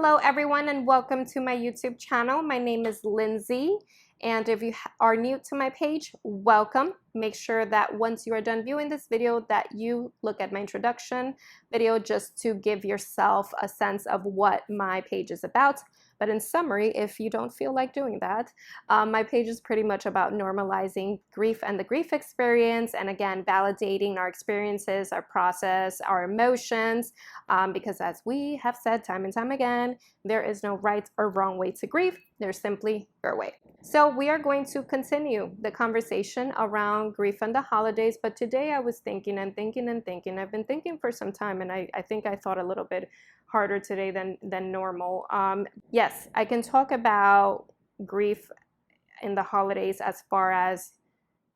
Hello everyone and welcome to my YouTube channel. My name is Lindsay, and if you are new to my page, welcome. Make sure that once you are done viewing this video that you look at my introduction video just to give yourself a sense of what my page is about. But in summary, if you don't feel like doing that, my page is pretty much about normalizing grief and the grief experience, and again, validating our experiences, our process, our emotions, because as we have said time and time again, there is no right or wrong way to grieve. There's simply your way. So we are going to continue the conversation around grief and the holidays, but today I was thinking and thinking and thinking. I've been thinking for some time, and I think I thought a little bit harder today than normal. Yes, I can talk about grief in the holidays as far as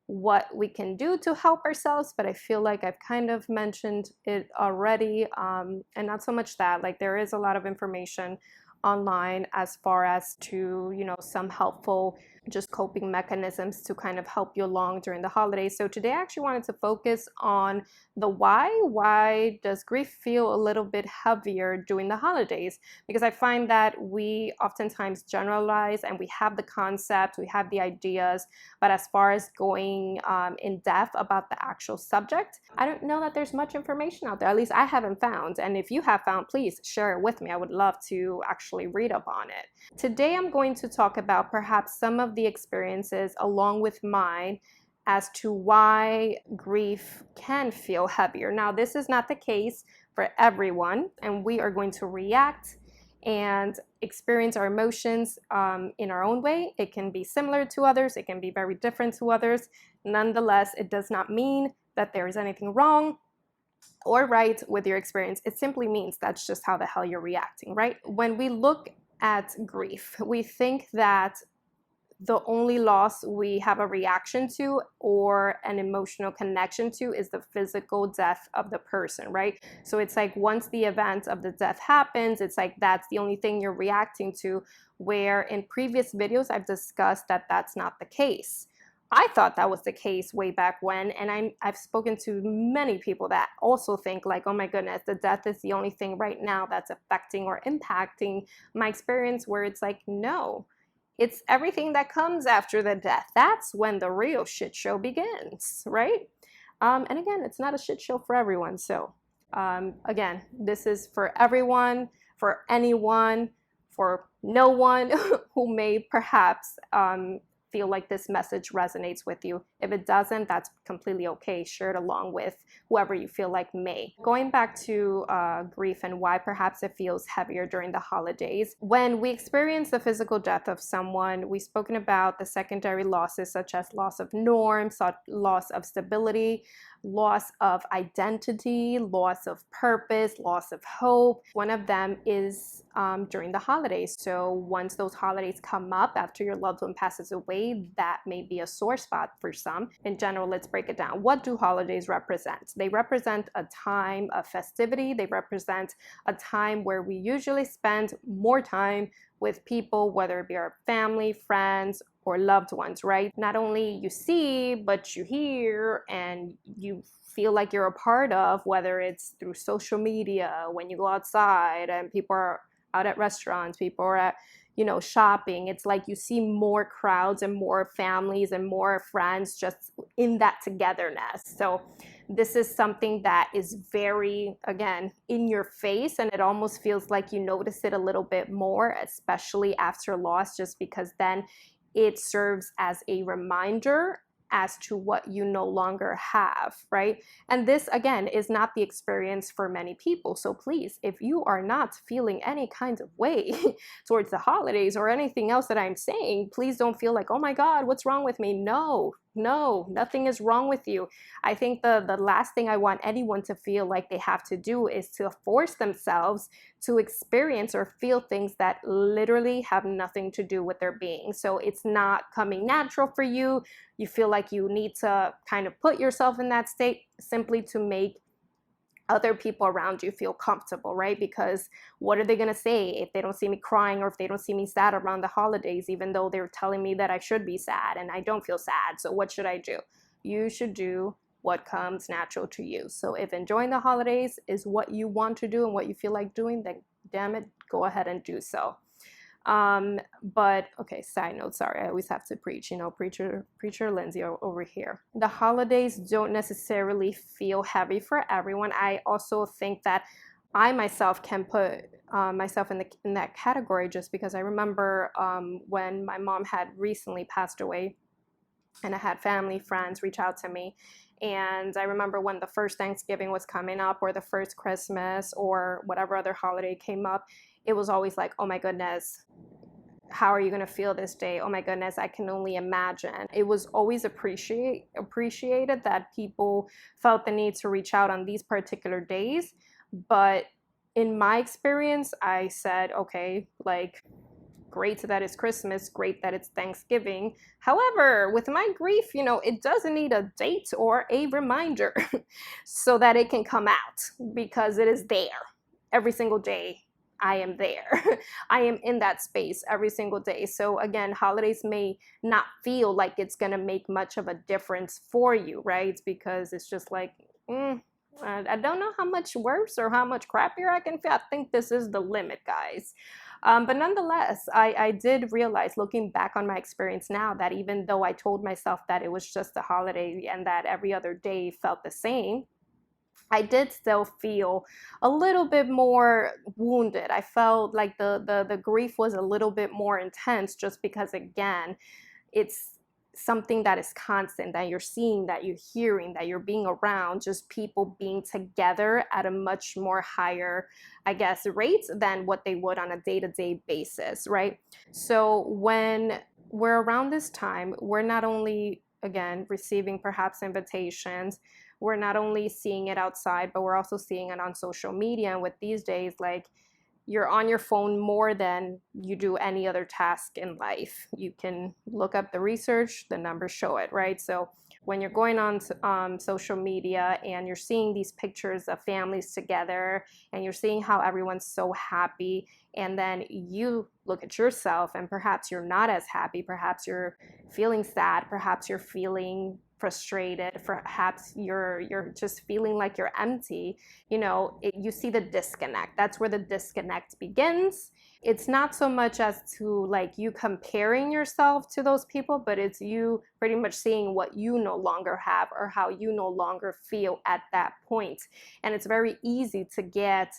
what we can do to help ourselves, but I feel like I've kind of mentioned it already, and not so much that. Like, there is a lot of information online as far as to, some helpful just coping mechanisms to kind of help you along during the holidays. So today I actually wanted to focus on the why does grief feel a little bit heavier during the holidays? Because I find that we oftentimes generalize, and we have the concept, we have the ideas, but as far as going in depth about the actual subject, I don't know that there's much information out there. At least I haven't found, and if you have found, please share it with me. I would love to actually read up on it. Today I'm going to talk about perhaps some of the experiences along with mine as to why grief can feel heavier. Now, this is not the case for everyone, and we are going to react and experience our emotions in our own way. It can be similar to others, it can be very different to others. Nonetheless, it does not mean that there is anything wrong or right with your experience. It simply means that's just how the hell you're reacting, right? When we look at grief, we think that the only loss we have a reaction to or an emotional connection to is the physical death of the person, right? So it's like once the event of the death happens, it's like that's the only thing you're reacting to, where in previous videos I've discussed that that's not the case. I thought that was the case way back when, and I've spoken to many people that also think like, oh my goodness, the death is the only thing right now that's affecting or impacting my experience, where it's like, no, it's everything that comes after the death. That's when the real shit show begins, right? And again, it's not a shit show for everyone. So again, this is for everyone, for anyone, for no one who may perhaps feel like this message resonates with you. If it doesn't, that's completely okay. Share it along with whoever you feel like may. Going back to grief and why perhaps it feels heavier during the holidays. When we experience the physical death of someone, we've spoken about the secondary losses such as loss of norms, loss of stability, loss of identity, loss of purpose, loss of hope. One of them is during the holidays. So once those holidays come up after your loved one passes away, that may be a sore spot for some. In general, let's break it down. What do holidays represent? They represent a time of festivity. They represent a time where we usually spend more time with people, whether it be our family, friends, or loved ones, right? Not only you see, but you hear and you feel like you're a part of, whether it's through social media, when you go outside and people are out at restaurants, people are at, shopping. It's like you see more crowds and more families and more friends just in that togetherness. So this is something that is very, again, in your face, and it almost feels like you notice it a little bit more, especially after loss, just because then it serves as a reminder as to what you no longer have, right? And this, again, is not the experience for many people. So please, if you are not feeling any kind of way towards the holidays or anything else that I'm saying, please don't feel like, oh my God, what's wrong with me? No, nothing is wrong with you. I think the last thing I want anyone to feel like they have to do is to force themselves to experience or feel things that literally have nothing to do with their being. So it's not coming natural for you. You feel like you need to kind of put yourself in that state simply to make other people around you feel comfortable, right? Because what are they going to say if they don't see me crying, or if they don't see me sad around the holidays, even though they're telling me that I should be sad and I don't feel sad? So what should I do? You should do what comes natural to you. So if enjoying the holidays is what you want to do and what you feel like doing, then damn it, go ahead and do so. But okay, side note, sorry, I always have to preach, preacher Lindsay over here. The holidays don't necessarily feel heavy for everyone. I also think that I myself can put myself in that category, just because I remember when my mom had recently passed away, and I had family, friends reach out to me. And I remember when the first Thanksgiving was coming up, or the first Christmas, or whatever other holiday came up, it was always like, oh my goodness, how are you going to feel this day? Oh my goodness, I can only imagine. It was always appreciated that people felt the need to reach out on these particular days. But in my experience, I said, okay, like, great that it's Christmas, great that it's Thanksgiving. However, with my grief, it doesn't need a date or a reminder so that it can come out, because it is there every single day. I am there. I am in that space every single day. So again, holidays may not feel like it's going to make much of a difference for you, right? Because it's just like, I don't know how much worse or how much crappier I can feel. I think this is the limit, guys. But nonetheless, I did realize, looking back on my experience now, that even though I told myself that it was just a holiday and that every other day felt the same, I did still feel a little bit more wounded. I felt like the grief was a little bit more intense, just because, again, it's something that is constant, that you're seeing, that you're hearing, that you're being around, just people being together at a much more higher, I guess, rate than what they would on a day-to-day basis, right? So when we're around this time, we're not only, again, receiving perhaps invitations, we're not only seeing it outside, but we're also seeing it on social media. And with these days, like, you're on your phone more than you do any other task in life. You can look up the research, the numbers show it, right? So when you're going on social media and you're seeing these pictures of families together, and you're seeing how everyone's so happy, and then you look at yourself and perhaps you're not as happy, perhaps you're feeling sad, perhaps you're feeling frustrated, perhaps you're just feeling like you're empty, you see the disconnect. That's where the disconnect begins. It's not so much as to like you comparing yourself to those people, but it's you pretty much seeing what you no longer have, or how you no longer feel at that point. And it's very easy to get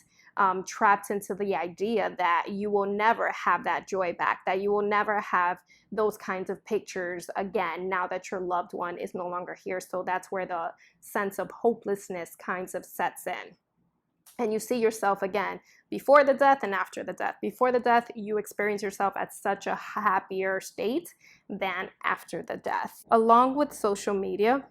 trapped into the idea that you will never have that joy back, that you will never have those kinds of pictures again now that your loved one is no longer here. So that's where the sense of hopelessness kinds of sets in. And you see yourself again before the death and after the death. Before the death, you experience yourself at such a happier state than after the death. Along with social media,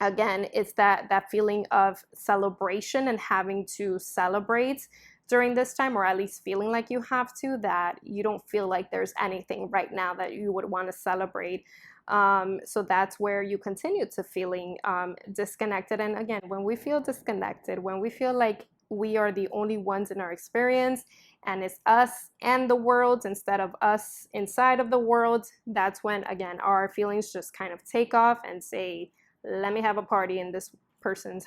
again, it's that feeling of celebration and having to celebrate during this time, or at least feeling like you have to, that you don't feel like there's anything right now that you would want to celebrate. So that's where you continue to feeling disconnected. And again, when we feel disconnected, when we feel like we are the only ones in our experience, and it's us and the world instead of us inside of the world, that's when, again, our feelings just kind of take off and say, let me have a party in this person's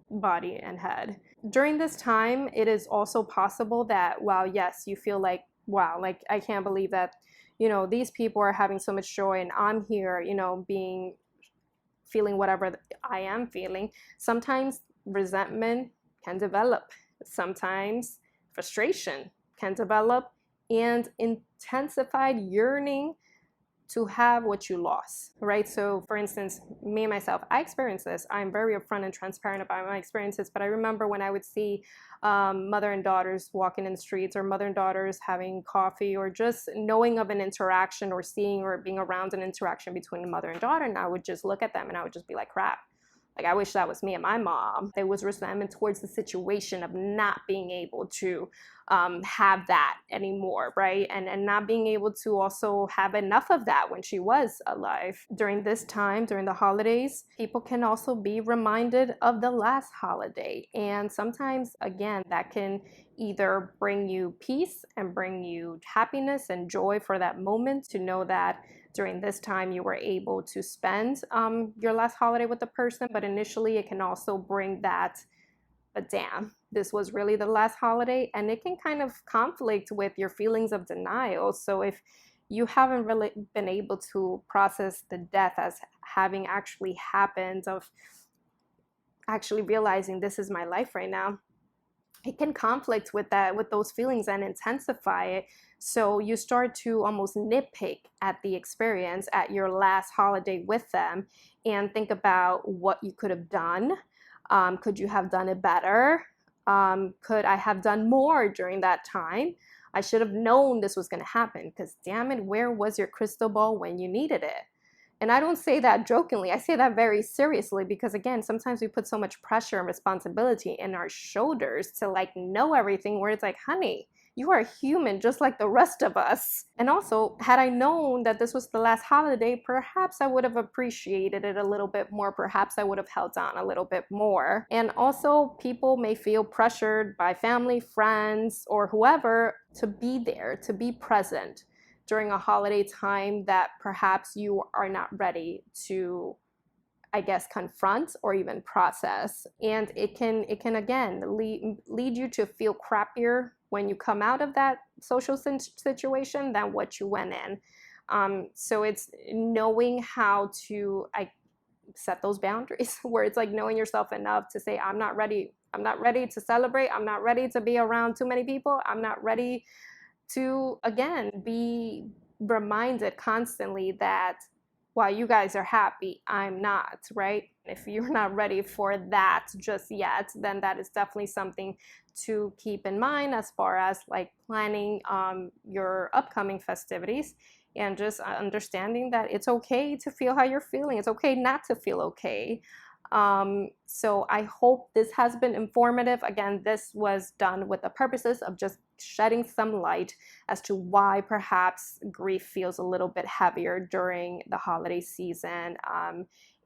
body and head. During this time, it is also possible that, while yes, you feel like, wow, like, I can't believe that, these people are having so much joy and I'm here, feeling whatever I am feeling. Sometimes resentment can develop. Sometimes frustration can develop, and intensified yearning to have what you lost, right? So for instance, me and myself, I experienced this. I'm very upfront and transparent about my experiences, but I remember when I would see mother and daughters walking in the streets, or mother and daughters having coffee, or just knowing of an interaction, or seeing or being around an interaction between a mother and daughter, and I would just look at them and I would just be like, crap. Like, I wish that was me and my mom. There was resentment towards the situation of not being able to have that anymore, right? And not being able to also have enough of that when she was alive. During this time, during the holidays, people can also be reminded of the last holiday. And sometimes, again, that can either bring you peace and bring you happiness and joy for that moment, to know that during this time you were able to spend your last holiday with the person. But initially, it can also bring that but damn, this was really the last holiday, and it can kind of conflict with your feelings of denial. So if you haven't really been able to process the death as having actually happened, of actually realizing this is my life right now, it can conflict with that, with those feelings, and intensify it. So you start to almost nitpick at the experience, at your last holiday with them, and think about what you could have done. Could you have done it better? Could I have done more during that time? I should have known this was going to happen, because damn it, where was your crystal ball when you needed it? And I don't say that jokingly. I say that very seriously, because again, sometimes we put so much pressure and responsibility in our shoulders to like know everything, where it's like, honey, you are human just like the rest of us. And also, had I known that this was the last holiday, perhaps I would have appreciated it a little bit more. Perhaps I would have held on a little bit more. And also, people may feel pressured by family, friends, or whoever to be there, to be present during a holiday time that perhaps you are not ready to, I guess, confront or even process. And it can again lead you to feel crappier when you come out of that social situation than what you went in. So it's knowing how to set those boundaries, where it's like knowing yourself enough to say, I'm not ready to celebrate, I'm not ready to be around too many people, I'm not ready to, again, be reminded constantly that while you guys are happy, I'm not, right? If you're not ready for that just yet, then that is definitely something to keep in mind as far as like planning your upcoming festivities, and just understanding that it's okay to feel how you're feeling. It's okay not to feel okay. So I hope this has been informative. Again, this was done with the purposes of just shedding some light as to why perhaps grief feels a little bit heavier during the holiday season,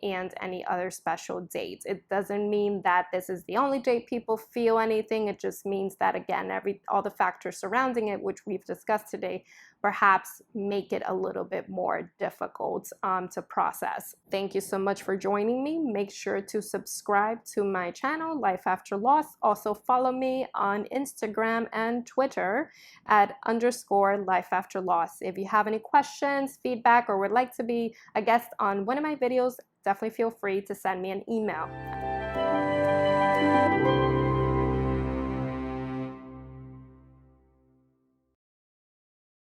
and any other special dates. It doesn't mean that this is the only date people feel anything. It just means that, again, all the factors surrounding it, which we've discussed today, perhaps make it a little bit more difficult to process. Thank you so much for joining me. Make sure to subscribe to my channel, Life After Loss. Also follow me on Instagram and Twitter at _LifeAfterLoss. If you have any questions, feedback, or would like to be a guest on one of my videos, definitely feel free to send me an email.